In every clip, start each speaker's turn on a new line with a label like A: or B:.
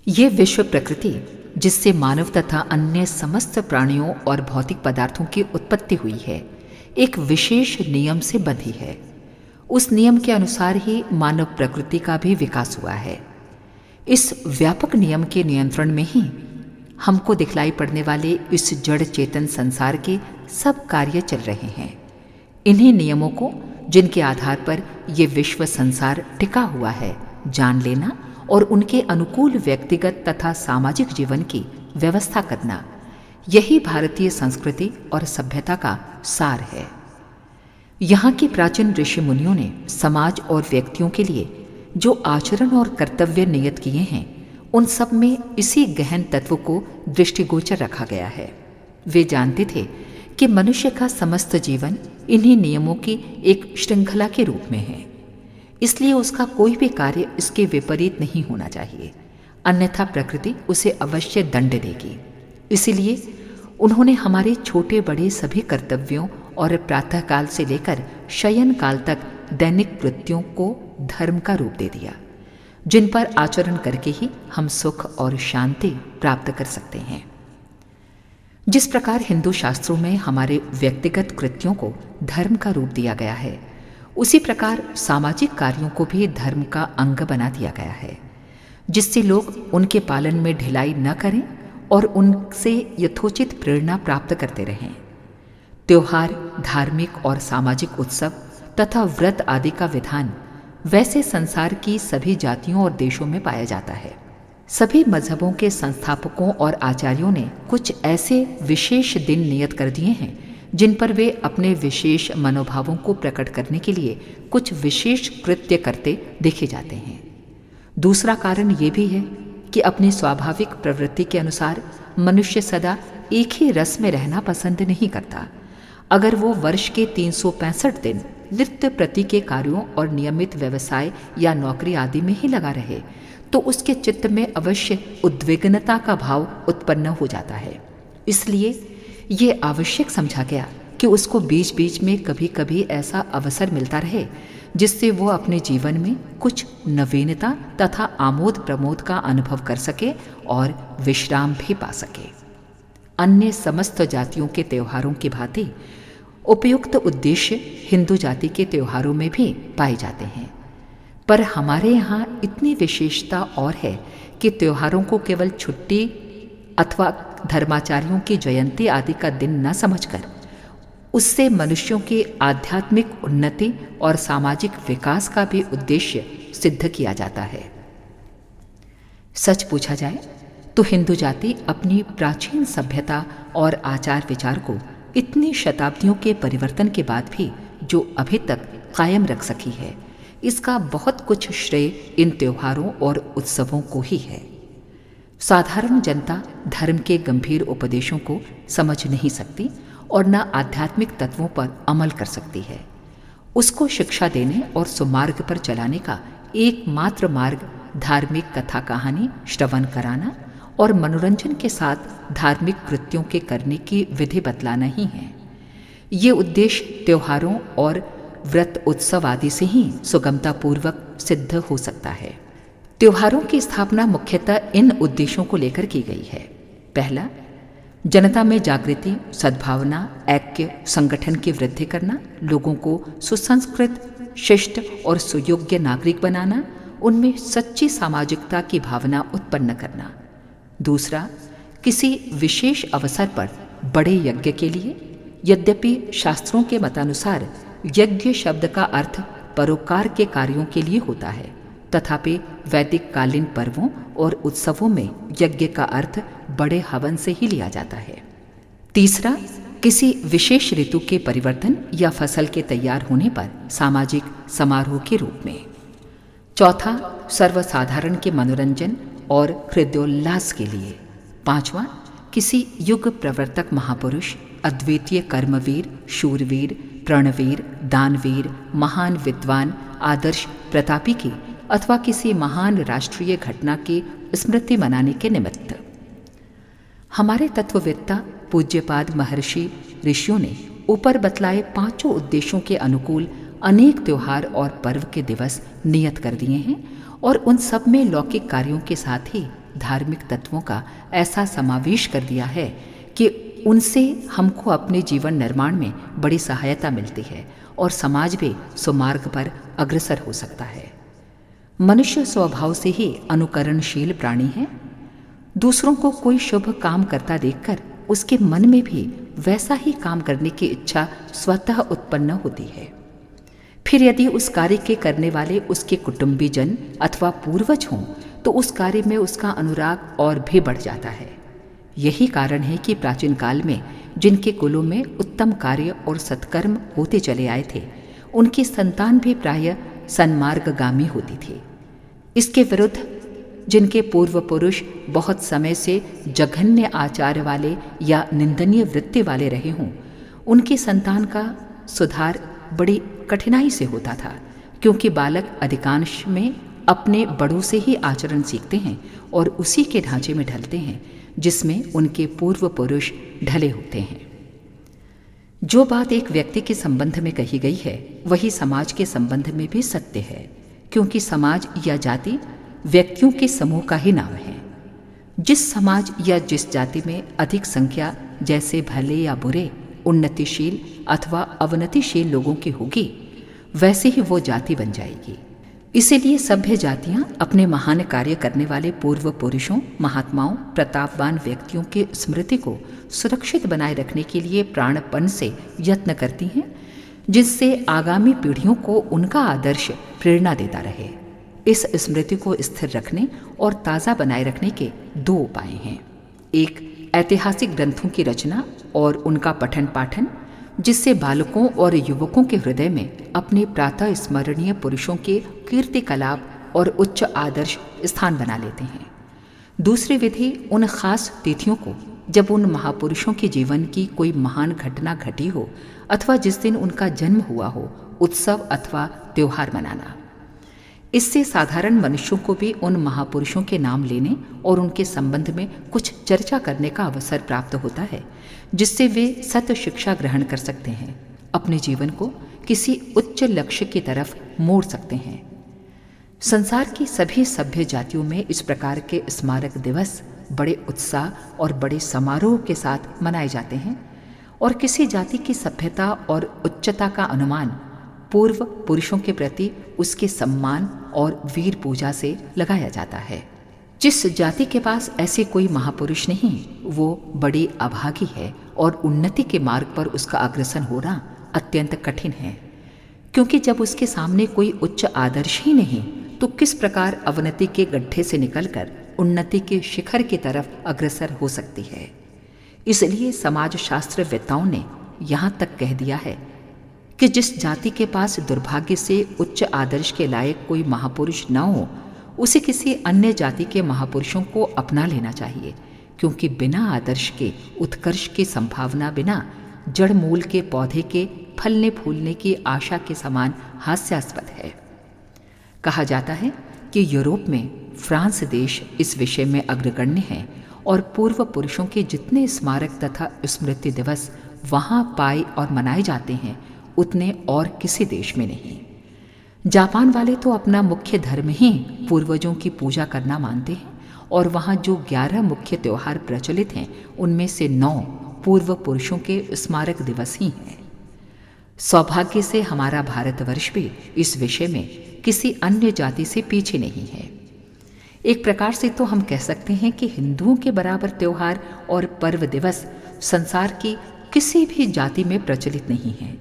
A: ये विश्व प्रकृति, जिससे मानव तथा अन्य समस्त प्राणियों और भौतिक पदार्थों की उत्पत्ति हुई है, एक विशेष नियम से बंधी है। उस नियम के अनुसार ही मानव प्रकृति का भी विकास हुआ है। इस व्यापक नियम के नियंत्रण में ही हमको दिखलाई पड़ने वाले इस जड़ चेतन संसार के सब कार्य चल रहे हैं। इन्हीं नियमों को, जिनके आधार पर ये विश्व संसार टिका हुआ है, जान लेना और उनके अनुकूल व्यक्तिगत तथा सामाजिक जीवन की व्यवस्था करना, यही भारतीय संस्कृति और सभ्यता का सार है। यहाँ की प्राचीन ऋषि मुनियों ने समाज और व्यक्तियों के लिए जो आचरण और कर्तव्य नियत किए हैं, उन सब में इसी गहन तत्व को दृष्टिगोचर रखा गया है। वे जानते थे कि मनुष्य का समस्त जीवन इन्हीं नियमों की एक श्रृंखला के रूप में है, इसलिए उसका कोई भी कार्य इसके विपरीत नहीं होना चाहिए, अन्यथा प्रकृति उसे अवश्य दंड देगी। इसीलिए उन्होंने हमारे छोटे बड़े सभी कर्तव्यों और प्रातःकाल से लेकर शयन काल तक दैनिक कृत्यों को धर्म का रूप दे दिया, जिन पर आचरण करके ही हम सुख और शांति प्राप्त कर सकते हैं। जिस प्रकार हिंदू शास्त्रों में हमारे व्यक्तिगत कृत्यों को धर्म का रूप दिया गया है, उसी प्रकार सामाजिक कार्यों को भी धर्म का अंग बना दिया गया है, जिससे लोग उनके पालन में ढिलाई न करें और उनसे यथोचित प्रेरणा प्राप्त करते रहें। त्योहार, धार्मिक और सामाजिक उत्सव तथा व्रत आदि का विधान वैसे संसार की सभी जातियों और देशों में पाया जाता है। सभी मजहबों के संस्थापकों और आचार्यों ने कुछ ऐसे विशेष दिन नियत कर दिए हैं, जिन पर वे अपने विशेष मनोभावों को प्रकट करने के लिए कुछ विशेष कृत्य करते देखे जाते हैं। दूसरा कारण ये भी है कि अपनी स्वाभाविक प्रवृत्ति के अनुसार मनुष्य सदा एक ही रस में रहना पसंद नहीं करता। अगर वो वर्ष के 365 दिन नित्य प्रति के कार्यों और नियमित व्यवसाय या नौकरी आदि में ही लगा रहे, तो उसके चित्त में अवश्य उद्विग्नता का भाव उत्पन्न हो जाता है। इसलिए ये आवश्यक समझा गया कि उसको बीच बीच में कभी कभी ऐसा अवसर मिलता रहे, जिससे वो अपने जीवन में कुछ नवीनता तथा आमोद प्रमोद का अनुभव कर सके और विश्राम भी पा सके। अन्य समस्त जातियों के त्योहारों की भांति उपयुक्त उद्देश्य हिंदू जाति के त्योहारों में भी पाए जाते हैं, पर हमारे यहाँ इतनी विशेषता और है कि त्योहारों को केवल छुट्टी अथवा धर्माचार्यों की जयंती आदि का दिन न समझकर उससे मनुष्यों की आध्यात्मिक उन्नति और सामाजिक विकास का भी उद्देश्य सिद्ध किया जाता है। सच पूछा जाए तो हिंदू जाति अपनी प्राचीन सभ्यता और आचार विचार को इतनी शताब्दियों के परिवर्तन के बाद भी जो अभी तक कायम रख सकी है, इसका बहुत कुछ श्रेय इन त्योहारों और उत्सवों को ही है। साधारण जनता धर्म के गंभीर उपदेशों को समझ नहीं सकती और न आध्यात्मिक तत्वों पर अमल कर सकती है। उसको शिक्षा देने और सुमार्ग पर चलाने का एकमात्र मार्ग धार्मिक कथा कहानी श्रवण कराना और मनोरंजन के साथ धार्मिक कृत्यों के करने की विधि बतलाना ही है। ये उद्देश्य त्योहारों और व्रत उत्सव आदि से ही सुगमता पूर्वक सिद्ध हो सकता है। त्योहारों की स्थापना मुख्यतः इन उद्देश्यों को लेकर की गई है। पहला, जनता में जागृति, सद्भावना, ऐक्य, संगठन की वृद्धि करना, लोगों को सुसंस्कृत, शिष्ट और सुयोग्य नागरिक बनाना, उनमें सच्ची सामाजिकता की भावना उत्पन्न करना। दूसरा, किसी विशेष अवसर पर बड़े यज्ञ के लिए, यद्यपि शास्त्रों के मतानुसार यज्ञ शब्द का अर्थ परोपकार के कार्यों के लिए होता है, तथापि वैदिक कालीन पर्वों और उत्सवों में यज्ञ का अर्थ बड़े हवन से ही लिया जाता है। तीसरा, किसी विशेष ऋतु के परिवर्तन या फसल के तैयार होने पर सामाजिक समारोह के रूप में। चौथा, सर्वसाधारण के मनोरंजन और हृदयोल्लास के लिए। पांचवा, किसी युग प्रवर्तक महापुरुष, अद्वितीय कर्मवीर, शूरवीर, प्रणवीर, दानवीर, महान विद्वान, आदर्श प्रतापी की अथवा किसी महान राष्ट्रीय घटना की स्मृति मनाने के निमित्त। हमारे तत्ववेत्ता पूज्यपाद महर्षि ऋषियों ने ऊपर बतलाए पांचों उद्देश्यों के अनुकूल अनेक त्योहार और पर्व के दिवस नियत कर दिए हैं और उन सब में लौकिक कार्यों के साथ ही धार्मिक तत्वों का ऐसा समावेश कर दिया है कि उनसे हमको अपने जीवन निर्माण में बड़ी सहायता मिलती है और समाज भी सुमार्ग पर अग्रसर हो सकता है। मनुष्य स्वभाव से ही अनुकरणशील प्राणी है। दूसरों को कोई शुभ काम करता देखकर उसके मन में भी वैसा ही काम करने की इच्छा स्वतः उत्पन्न होती है। फिर यदि उस कार्य के करने वाले उसके कुटुंबीजन अथवा पूर्वज हों तो उस कार्य में उसका अनुराग और भी बढ़ जाता है। यही कारण है कि प्राचीन काल में जिनके कुलों में उत्तम कार्य और सत्कर्म होते चले आए थे, उनकी संतान भी प्रायः सन्मार्गगामी होती थी। इसके विरुद्ध जिनके पूर्व पुरुष बहुत समय से जघन्य आचार वाले या निंदनीय वृत्ति वाले रहे हों, उनकी संतान का सुधार बड़ी कठिनाई से होता था, क्योंकि बालक अधिकांश में अपने बड़ों से ही आचरण सीखते हैं और उसी के ढांचे में ढलते हैं जिसमें उनके पूर्व पुरुष ढले होते हैं। जो बात एक व्यक्ति के संबंध में कही गई है वही समाज के संबंध में भी सत्य है, क्योंकि समाज या जाति व्यक्तियों के समूह का ही नाम है। जिस समाज या जिस जाति में अधिक संख्या जैसे भले या बुरे, उन्नतिशील अथवा अवनतिशील लोगों की होगी, वैसे ही वो जाति बन जाएगी। इसीलिए सभ्य जातियां अपने महान कार्य करने वाले पूर्व पुरुषों, महात्माओं, प्रतापवान व्यक्तियों के स्मृति को सुरक्षित बनाए रखने के लिए प्राणपण से यत्न करती हैं, जिससे आगामी पीढ़ियों को उनका आदर्श प्रेरणा देता रहे। इस स्मृति को स्थिर रखने और ताज़ा बनाए रखने के दो उपाय हैं। एक, ऐतिहासिक ग्रंथों की रचना और उनका पठन पाठन, जिससे बालकों और युवकों के हृदय में अपने प्रातः स्मरणीय पुरुषों के कीर्ति कलाप और उच्च आदर्श स्थान बना लेते हैं। दूसरी विधि, उन खास तिथियों को जब उन महापुरुषों के जीवन की कोई महान घटना घटी हो अथवा जिस दिन उनका जन्म हुआ हो, उत्सव अथवा त्योहार मनाना। इससे साधारण मनुष्यों को भी उन महापुरुषों के नाम लेने और उनके संबंध में कुछ चर्चा करने का अवसर प्राप्त होता है, जिससे वे सत्य शिक्षा ग्रहण कर सकते हैं, अपने जीवन को किसी उच्च लक्ष्य की तरफ मोड़ सकते हैं। संसार की सभी सभ्य जातियों में इस प्रकार के स्मारक दिवस बड़े उत्साह और बड़े समारोह के साथ मनाए जाते हैं और किसी जाति की सभ्यता और उच्चता का अनुमान पूर्व पुरुषों के प्रति उसके सम्मान और वीर पूजा से लगाया जाता है। जिस जाति के पास ऐसे कोई महापुरुष नहीं, वो बड़ी अभागी है और उन्नति के मार्ग पर उसका अग्रसर होना अत्यंत कठिन है, क्योंकि जब उसके सामने कोई उच्च आदर्श ही नहीं तो किस प्रकार अवनति के गड्ढे से निकलकर उन्नति के शिखर की तरफ अग्रसर हो सकती है। इसलिए समाजशास्त्रवेत्ताओं ने यहाँ तक कह दिया है कि जिस जाति के पास दुर्भाग्य से उच्च आदर्श के लायक कोई महापुरुष न हो, उसे किसी अन्य जाति के महापुरुषों को अपना लेना चाहिए, क्योंकि बिना आदर्श के उत्कर्ष की संभावना बिना जड़ मूल के पौधे के फलने फूलने की आशा के समान हास्यास्पद है। कहा जाता है कि यूरोप में फ्रांस देश इस विषय में अग्रगण्य है और पूर्व पुरुषों के जितने स्मारक तथा स्मृति दिवस वहाँ पाए और मनाए जाते हैं, उतने और किसी देश में नहीं। जापान वाले तो अपना मुख्य धर्म ही पूर्वजों की पूजा करना मानते हैं और वहाँ जो 11 मुख्य त्योहार प्रचलित हैं, उनमें से 9 पूर्व पुरुषों के स्मारक दिवस ही हैं। सौभाग्य से हमारा भारतवर्ष भी इस विषय में किसी अन्य जाति से पीछे नहीं है। एक प्रकार से तो हम कह सकते हैं कि हिंदुओं के बराबर त्योहार और पर्व दिवस संसार की किसी भी जाति में प्रचलित नहीं है।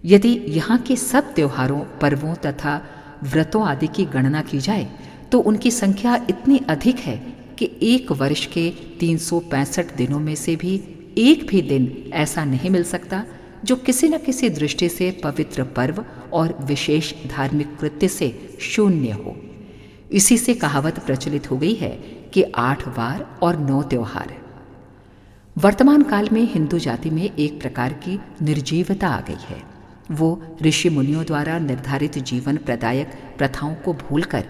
A: यदि यहाँ के सब त्योहारों, पर्वों तथा व्रतों आदि की गणना की जाए तो उनकी संख्या इतनी अधिक है कि एक वर्ष के 365 दिनों में से भी एक भी दिन ऐसा नहीं मिल सकता जो किसी न किसी दृष्टि से पवित्र पर्व और विशेष धार्मिक कृत्य से शून्य हो। इसी से कहावत प्रचलित हो गई है कि 8 वार और 9 त्योहार। वर्तमान काल में हिंदू जाति में एक प्रकार की निर्जीवता आ गई है। वो ऋषि मुनियों द्वारा निर्धारित जीवन प्रदायक प्रथाओं को भूलकर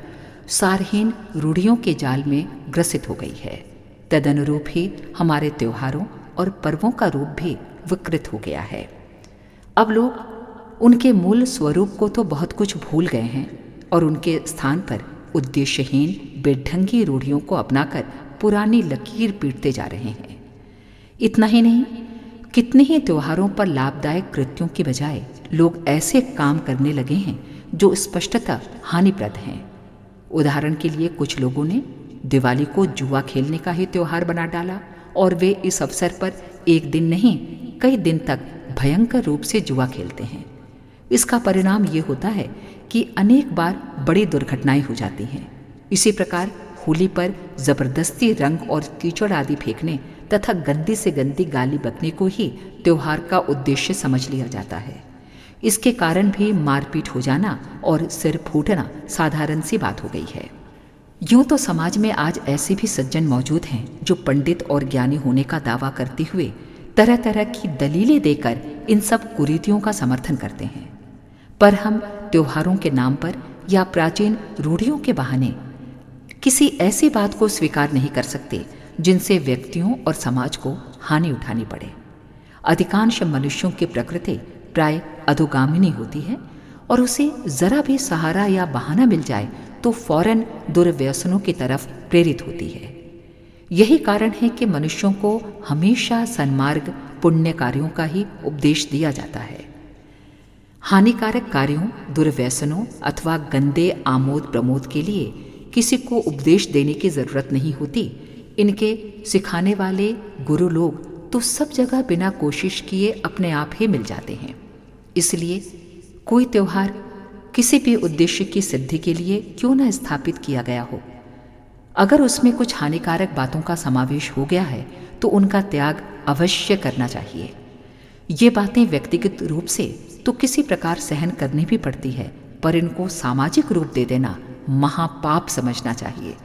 A: सारहीन रूढ़ियों के जाल में ग्रसित हो गई है। तदनुरूप ही हमारे त्योहारों और पर्वों का रूप भी विकृत हो गया है। अब लोग उनके मूल स्वरूप को तो बहुत कुछ भूल गए हैं और उनके स्थान पर उद्देश्यहीन बेढंगी रूढ़ियों को अपनाकर पुरानी लकीर पीटते जा रहे हैं। इतना ही नहीं, कितने ही त्योहारों पर लाभदायक कृत्यों की बजाय लोग ऐसे काम करने लगे हैं जो स्पष्टतः हानिप्रद हैं। उदाहरण के लिए कुछ लोगों ने दिवाली को जुआ खेलने का ही त्योहार बना डाला और वे इस अवसर पर एक दिन नहीं कई दिन तक भयंकर रूप से जुआ खेलते हैं। इसका परिणाम ये होता है कि अनेक बार बड़ी दुर्घटनाएं हो जाती हैं। इसी प्रकार होली पर जबरदस्ती रंग और कीचड़ आदि फेंकने तथा गंदी से गंदी गाली बकने को ही त्योहार का उद्देश्य समझ लिया जाता है। इसके कारण भी मारपीट हो जाना और सिर फूटना साधारण सी बात हो गई है। यूं तो समाज में आज ऐसे भी सज्जन मौजूद हैं जो पंडित और ज्ञानी होने का दावा करते हुए तरह तरह की दलीलें देकर इन सब कुरीतियों का समर्थन करते हैं। पर हम त्योहारों के नाम पर या प्राचीन रूढ़ियों के बहाने किसी ऐसी बात को स्वीकार नहीं कर सकते जिनसे व्यक्तियों और समाज को हानि उठानी पड़े। अधिकांश मनुष्यों की प्रकृति प्राय अधोगामिनी होती है और उसे जरा भी सहारा या बहाना मिल जाए तो फौरन दुर्व्यसनों की तरफ प्रेरित होती है। यही कारण है कि मनुष्यों को हमेशा सन्मार्ग पुण्य कार्यों का ही उपदेश दिया जाता है। हानिकारक कार्यों, दुर्व्यसनों अथवा गंदे आमोद प्रमोद के लिए किसी को उपदेश देने की जरूरत नहीं होती। इनके सिखाने वाले गुरु लोग तो सब जगह बिना कोशिश किए अपने आप ही मिल जाते हैं। इसलिए कोई त्योहार किसी भी उद्देश्य की सिद्धि के लिए क्यों न स्थापित किया गया हो, अगर उसमें कुछ हानिकारक बातों का समावेश हो गया है तो उनका त्याग अवश्य करना चाहिए। ये बातें व्यक्तिगत रूप से तो किसी प्रकार सहन करनी भी पड़ती है, पर इनको सामाजिक रूप दे देना महापाप समझना चाहिए,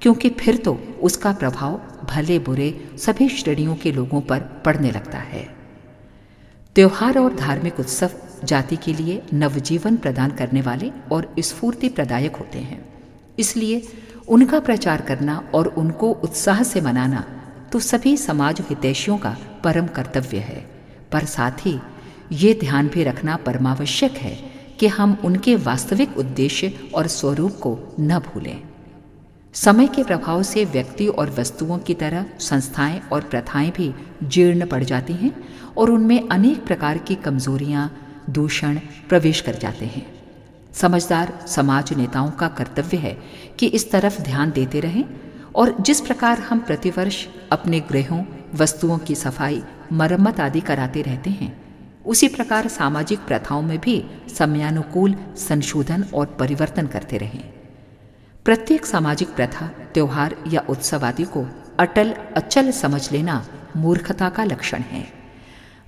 A: क्योंकि फिर तो उसका प्रभाव भले बुरे सभी श्रेणियों के लोगों पर पड़ने लगता है। त्योहार और धार्मिक उत्सव जाति के लिए नवजीवन प्रदान करने वाले और स्फूर्ति प्रदायक होते हैं। इसलिए उनका प्रचार करना और उनको उत्साह से मनाना तो सभी समाज हितैषियों का परम कर्तव्य है। पर साथ ही ये ध्यान भी रखना परमावश्यक है कि हम उनके वास्तविक उद्देश्य और स्वरूप को न भूलें। समय के प्रभाव से व्यक्ति और वस्तुओं की तरह संस्थाएं और प्रथाएं भी जीर्ण पड़ जाती हैं और उनमें अनेक प्रकार की कमजोरियां, दूषण प्रवेश कर जाते हैं। समझदार समाज नेताओं का कर्तव्य है कि इस तरफ ध्यान देते रहें और जिस प्रकार हम प्रतिवर्ष अपने गृहों, वस्तुओं की सफाई, मरम्मत आदि कराते रहते हैं, उसी प्रकार सामाजिक प्रथाओं में भी समयानुकूल संशोधन और परिवर्तन करते रहें। प्रत्येक सामाजिक प्रथा, त्योहार या उत्सव आदि को अटल अचल समझ लेना मूर्खता का लक्षण है।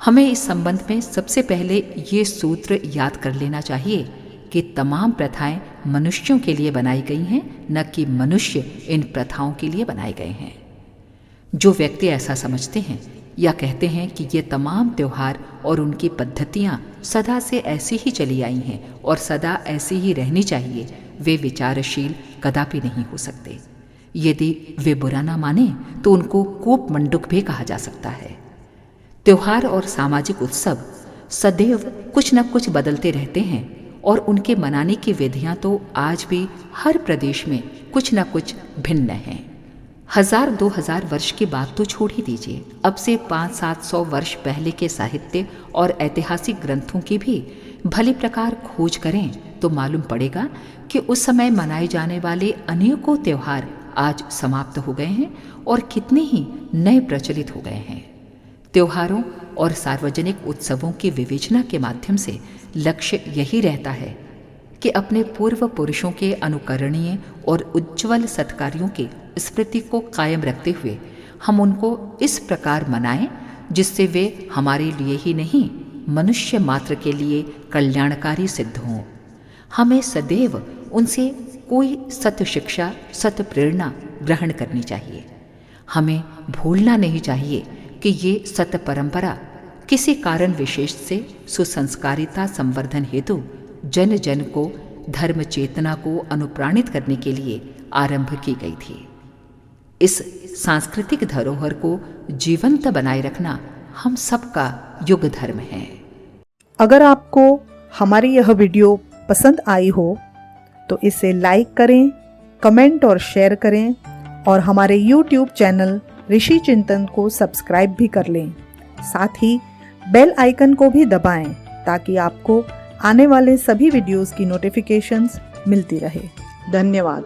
A: हमें इस संबंध में सबसे पहले ये सूत्र याद कर लेना चाहिए कि तमाम प्रथाएं मनुष्यों के लिए बनाई गई हैं, न कि मनुष्य इन प्रथाओं के लिए बनाए गए हैं। जो व्यक्ति ऐसा समझते हैं या कहते हैं कि ये तमाम त्योहार और उनकी पद्धतियां सदा से ऐसी ही चली आई हैं और सदा ऐसी ही रहनी चाहिए, वे विचारशील कदापि नहीं हो सकते। यदि वे बुरा ना माने तो उनको कोप मंडुक भी कहा जा सकता है। त्योहार और सामाजिक उत्सव सदैव कुछ न कुछ बदलते रहते हैं और उनके मनाने की विधियां तो आज भी हर प्रदेश में कुछ न कुछ भिन्न हैं। 1000-2000 वर्ष की बात तो छोड़ ही दीजिए, अब से 500-700 वर्ष पहले के साहित्य और ऐतिहासिक ग्रंथों की भी भली प्रकार खोज करें तो मालूम पड़ेगा कि उस समय मनाए जाने वाले अनेकों त्योहार आज समाप्त हो गए हैं और कितने ही नए प्रचलित हो गए हैं। त्योहारों और सार्वजनिक उत्सवों की विवेचना के माध्यम से लक्ष्य यही रहता है कि अपने पूर्व पुरुषों के अनुकरणीय और उज्ज्वल सत्कार्यों की स्मृति को कायम रखते हुए हम उनको इस प्रकार मनाएं जिससे वे हमारे लिए ही नहीं, मनुष्य मात्र के लिए कल्याणकारी सिद्ध हों। हमें सदैव उनसे कोई सत्य शिक्षा, सत्य प्रेरणा ग्रहण करनी चाहिए। हमें भूलना नहीं चाहिए कि ये सत्य परंपरा किसी कारण विशेष से सुसंस्कारिता संवर्धन हेतु जन जन को धर्म चेतना को अनुप्राणित करने के लिए आरंभ की गई थी। इस सांस्कृतिक धरोहर को जीवंत बनाए रखना हम सबका युग धर्म है।
B: अगर आपको हमारी यह वीडियो पसंद आई हो तो इसे लाइक करें, कमेंट और शेयर करें और हमारे YouTube चैनल ऋषि चिंतन को सब्सक्राइब भी कर लें। साथ ही बेल आइकन को भी दबाएं ताकि आपको आने वाले सभी वीडियोस की नोटिफिकेशंस मिलती रहे। धन्यवाद।